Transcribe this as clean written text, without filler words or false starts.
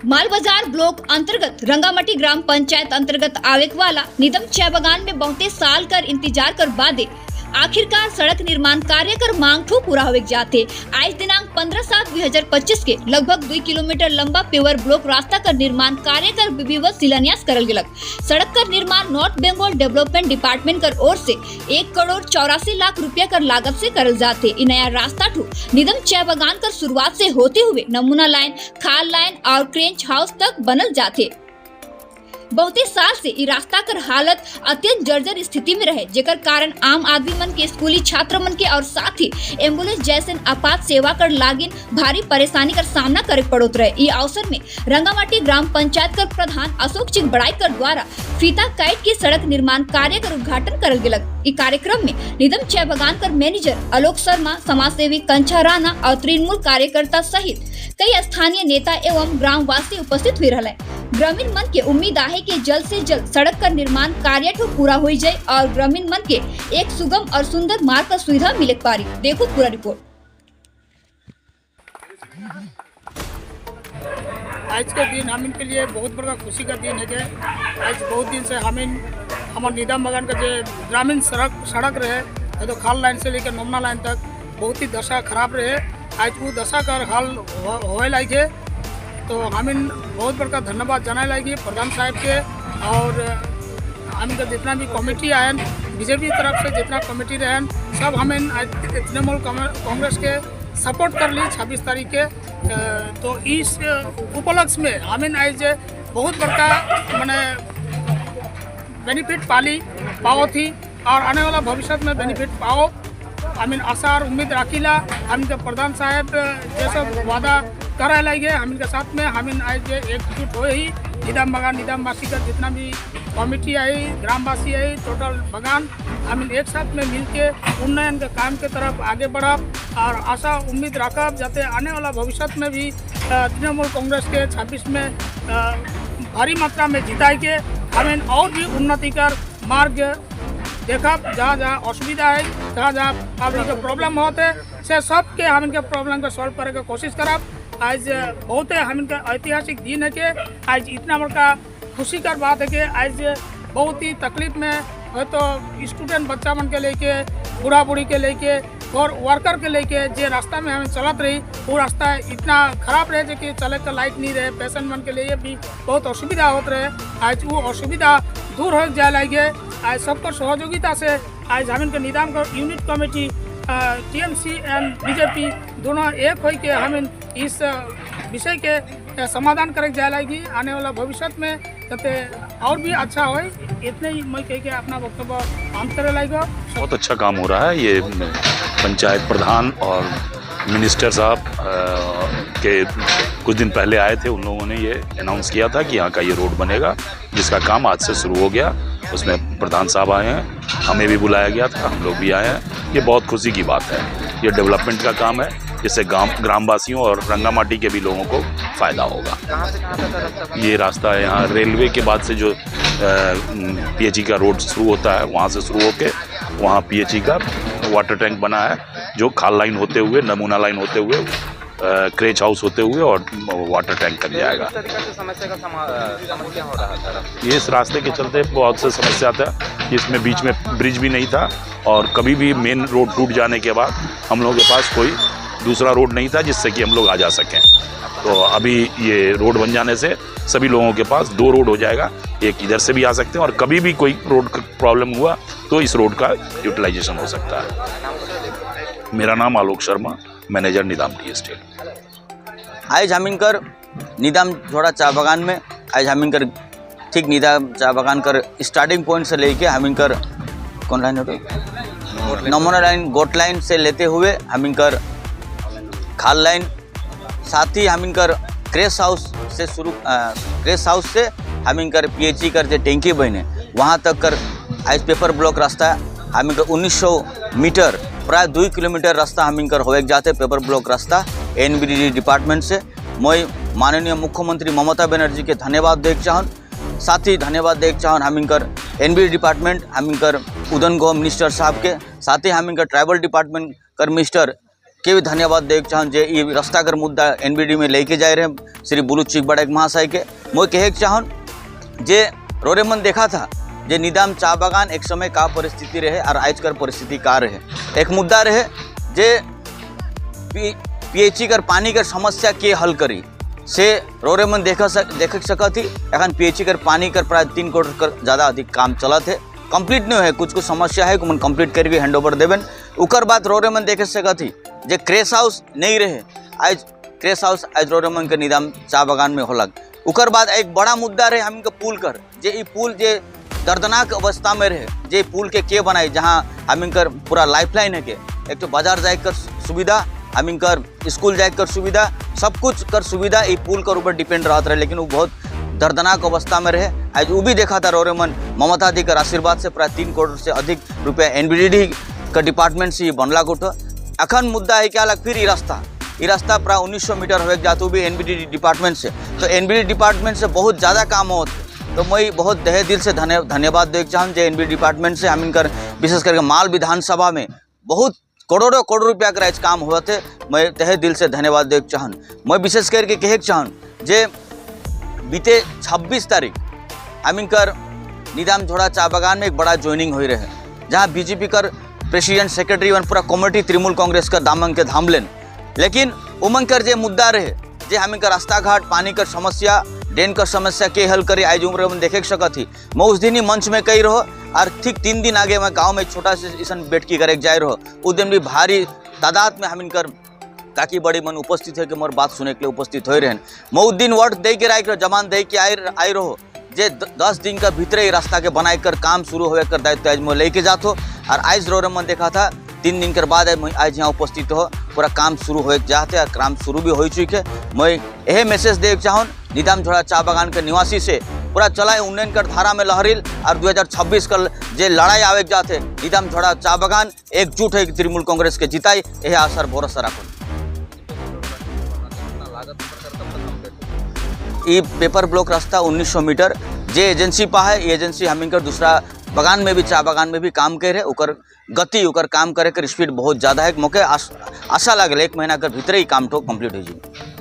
माल बाजार ब्लॉक अंतर्गत रंगामटी ग्राम पंचायत अंतर्गत आवेक वाला निदम चाय बागान में बहुते साल कर इंतजार कर बादे आखिरकार सड़क निर्माण कार्य कर मांग ठो पूरा होवे जाते। आज दिनांक 15/7/2025 के लगभग 2 किलोमीटर लंबा पेवर ब्लॉक रास्ता कर निर्माण कार्य कर विधिवत शिलान्यास करल गेलक। सड़क कर निर्माण नॉर्थ बंगाल डेवलपमेंट डिपार्टमेंट कर ओर से 1,84,00,000 रुपया कर लागत से करल जाते। इ नया रास्ता ठो निदम चाय बागान कर शुरुआत से होते हुए नमूना लाइन, खाल लाइन और क्रेंच हाउस तक बनल जाते। बहुते साल से इ रास्ता कर हालत अत्यंत जर्जर स्थिति में रहे, जेकर कारण आम आदमी मन के, स्कूली छात्र मन के और साथ ही एम्बुलेंस जैसे आपात सेवा कर लागिन भारी परेशानी कर सामना करे पड़ोत रहे। इ अवसर में रंगामाटी ग्राम पंचायत कर प्रधान अशोक चिक बड़ाई कर द्वारा फीता काट के सड़क निर्माण कार्य कर उद्घाटन करल गेलक। इ कार्यक्रम में निदम चाय बागान कर मैनेजर आलोक शर्मा, समाजसेवी कंचा राणा और तृणमूल कार्यकर्ता सहित कई स्थानीय नेता एवं ग्रामवासी उपस्थित हुए रहे। ग्रामीण मन के उम्मीद आहे कि जल्द से जल्द सड़क का निर्माण कार्य ठो पूरा हो जाए और ग्रामीण मन के एक सुगम और सुंदर मार्ग का सुविधा मिले पारी। देखो पूरा रिपोर्ट। आज के दिन हम इनके लिए बहुत बड़ा खुशी का दिन है। आज बहुत दिन से हम हमारे निदम बागान का जो ग्रामीण सड़क रहे तो खाल लाइन से लेकर नमना लाइन तक बहुत ही दशा खराब रहे। आज वो दशा का हाल होए लगे तो हम बहुत बड़ा धन्यवाद जनाए लगे प्रधान साहब के और हम जितना भी कमेटी आए बीजेपी तरफ से जितना कमेटी रहे सब हमें आज तृणमूल कांग्रेस के सपोर्ट कर ली 26 तारीख के। तो इस उपलक्ष्य में हमें आज बहुत बड़ा मैंने बेनिफिट पाओ थी और आने वाला भविष्य में बेनिफिट पाओ हमें आशा और उम्मीद रखीला। हम प्रधान साहब जैसा वादा करे लगे हम इनके साथ में हम आज एकजुट हो ही निदम बागान निदमवासी का जितना भी कमेटी आई, ग्रामवासी आई, टोटल बागान हम एक साथ में मिलके उन्नयन के काम के तरफ आगे बढ़ब और आशा उम्मीद रखब जाते आने वाला भविष्य में भी तृणमूल कांग्रेस के 26 में भारी मात्रा में जिताई के हमें और भी उन्नति कर मार्ग देखब। जहाँ जहाँ असुविधा है, जहाँ जहाँ पब्लिक के प्रॉब्लम होते से सबके हम इनके प्रॉब्लम को सॉल्व करे के कोशिश करब। आज बहुत हम इनका ऐतिहासिक दिन है कि आज इतना बड़ा खुशी कर बात है कि आज बहुत ही तकलीफ में है तो स्टूडेंट बच्चा मन के लेके, बूढ़ा बूढ़ी के लेके और वर्कर के लेके जे रास्ता में हमें चलत रही वो रास्ता इतना खराब रहे कि चले का लाइट नहीं रहे, पेशेंट मन के लिए भी बहुत असुविधा होते रहे। आज वो असुविधा दूर हो जाए लगे। आज सबको सहयोगिता से आज हम इनके निदान का unit committee TMC and BJP दोनों एक हो के हम इस विषय के समाधान करे जाए लगी। आने वाला भविष्य में जाते और भी अच्छा हो, इतने ही मैं कह के अपना वक्तव्य अंत करे लगा। बहुत अच्छा काम हो रहा है। ये पंचायत प्रधान और मिनिस्टर साहब के कुछ दिन पहले आए थे, उन लोगों ने ये अनाउंस किया था कि यहाँ का ये रोड बनेगा जिसका काम आज से शुरू हो गया। उसमें प्रधान साहब आए हैं, हमें भी बुलाया गया था, हम लोग भी आए हैं। ये बहुत खुशी की बात है। ये डेवलपमेंट का काम है जिससे ग्रामवासियों और रंगामाटी के भी लोगों को फ़ायदा होगा। ये रास्ता यहाँ रेलवे के बाद से जो पीएचई का रोड शुरू होता है वहाँ से शुरू होके वहाँ पीएचई का वाटर टैंक बना है जो खाल लाइन होते हुए, नमूना लाइन होते हुए, क्रेच हाउस होते हुए और वाटर टैंक तक जाएगा। समस्या का समस्या हो रहा था ये इस रास्ते के चलते बहुत से समस्या था। इसमें बीच में ब्रिज भी नहीं था और कभी भी मेन रोड टूट जाने के बाद हम लोगों के पास कोई दूसरा रोड नहीं था जिससे कि हम लोग आ जा सकें। तो अभी ये रोड बन जाने से सभी लोगों के पास 2 रोड हो जाएगा, एक इधर से भी आ सकते हैं और कभी भी कोई रोड का प्रॉब्लम हुआ तो इस रोड का यूटिलाइजेशन हो सकता है। मेरा नाम Alok Sharma, manager निदाम tea estate. आज हम इनकर निदाम जोड़ा चाय बागान में आज हम इनकर ठीक निदाम चाय बागान कर स्टार्टिंग पॉइंट से लेके हम इनकर कौन लाइन होती नमूना लाइन, गोट लाइन से लेते हुए हम इनकर खाल लाइन, साथ ही हम इनकर क्रेश हाउस से शुरू क्रेश हाउस से हम इनकर पीएचई कर जो टैंकी बने वहाँ तक कर आज पेपर ब्लॉक रास्ता हम इनकर 1900 मीटर प्राय 2 किलोमीटर रास्ता हम इनकर हो जाते पेपर ब्लॉक रास्ता एनबीडी डिपार्टमेंट से। मैं माननीय मुख्यमंत्री ममता बनर्जी के धन्यवाद देख चाहन, साथ ही धन्यवाद देख चाहन हम इनकर एनबीडी डिपार्टमेंट हम इनकर उदन गो मिनिस्टर साहब के, साथ ही हम इनकर ट्राइबल डिपार्टमेंट कर मिनिस्टर के भी धन्यवाद दे चाहूँ जे ये रास्ता कर मुद्दा NBD में लेके जाए रहे श्री बुलू चिकबड़े महाशय के। मैं कहे चाहूँ जे रोरे मन देखा था जे निदाम चा बागान एक समय का परिस्थिति रहे और आज कर परिस्थिति का रहे। एक मुद्दा रहे जे PHE कर पानी कर समस्या के हल करी से रोरे मन देख सका थी। एखन PHE कर पानी कर प्राय 3 करोड़ कर ज़्यादा अधिक काम चला थे, कंप्लीट नहीं है, कुछ समस्या है मन कंप्लीट करके हैंड ओवर देवें। उकर बाद रोरे मन देख सका थी जे क्रेश हाउस नहीं रहे, आज क्रेश हाउस आज रोरे मन के निदाम चा बागान में होलक। उकर बाद एक बड़ा मुद्दा रहे हम पुल कर जे पुल जे दर्दनाक अवस्था में रहे, जे पुल के बनाई जहाँ हमिंकर पूरा लाइफलाइन है के एक तो बाजार जाए कर सुविधा, हमिंकर स्कूल जाए कर सुविधा, सब कुछ कर सुविधा ये पुल कर ऊपर डिपेंड रहता रहे, लेकिन वो बहुत दर्दनाक अवस्था में रहे। आज वो भी देखा था रोरे मन ममता दी कर आशीर्वाद से प्राय 3 करोड़ से अधिक रुपया NBD का डिपार्टमेंट से बनला उठो। अखन मुद्दा है क्या लग फिर ये रास्ता प्राय 1900 मीटर हो जाते भी NBD डिपार्टमेंट से, तो NBD डिपार्टमेंट से बहुत ज़्यादा काम होते। तो मैं बहुत तहे दिल से धन्यवाद देना चाहूँ जे NBD डिपार्टमेंट से हम इनकर विशेष करके माल विधानसभा में बहुत करोड़ों करोड़ रुपया का काम हुआ थे। मैं तहे दिल से धन्यवाद देना चाहूँ। मैं विशेष करके कहे चाहूँ जे बीते 26 तारीख हम इनकर निदाम झोड़ा चा बागान में एक बड़ा ज्वाइनिंग हो रहे, जहाँ BJP कर प्रेसिडेंट सेक्रेटरी वन पूरा कमेटी तृणमूल कांग्रेस कर दामन के धाम लेन, लेकिन उमंग कर जे मुद्दा रहे जे हम इनका रास्ता घाट पानी कर समस्या ड्रेन कर समस्या के हल करे आज उम्र में देखे सका थी। मैं उस दिन ही मंच में कही रहो और ठीक 3 दिन आगे मैं गांव में छोटा से इसन बैठकी करे जाए रहो। उस दिन भी भारी तादाद में हम इनकर काकी बड़ी मन उपस्थित है कि मोर बात सुने के लिए उपस्थित हो रहे हैं। मैं उस दिन वर्ड दे के रख जमान दे के आई रहो जे 10 दिन का भीतर ही रास्ता के बनाई कर काम शुरू होवे कर दायित्व आज मैं लेके जात हो। और आज रोरे मन देखा था 3 दिन के बाद आज यहाँ उपस्थित हो पूरा काम शुरू हो जाते और काम शुरू भी हो चुके। मैं यह मैसेज दे चाहूँ निदाम झोड़ा चा बागान के निवासी से पूरा चलाए उन्नयन कर धारा में लहरिल और 2026 का जे लड़ाई आवे जाते निदाम झोड़ा चा बागान एकजुट है तृणमूल कांग्रेस के जिताई यह आशा भरोसा रखो। ये पेपर ब्लॉक रास्ता 1900 मीटर जे एजेंसी पा है, ये एजेंसी हम इनकर दूसरा बागान में भी चा बागान में भी काम करे उकर गति उकर काम करे कर स्पीड बहुत ज़्यादा है। मौके आशा लगे 1 महीना के भीतर ही काम तो कंप्लीट हो जाए।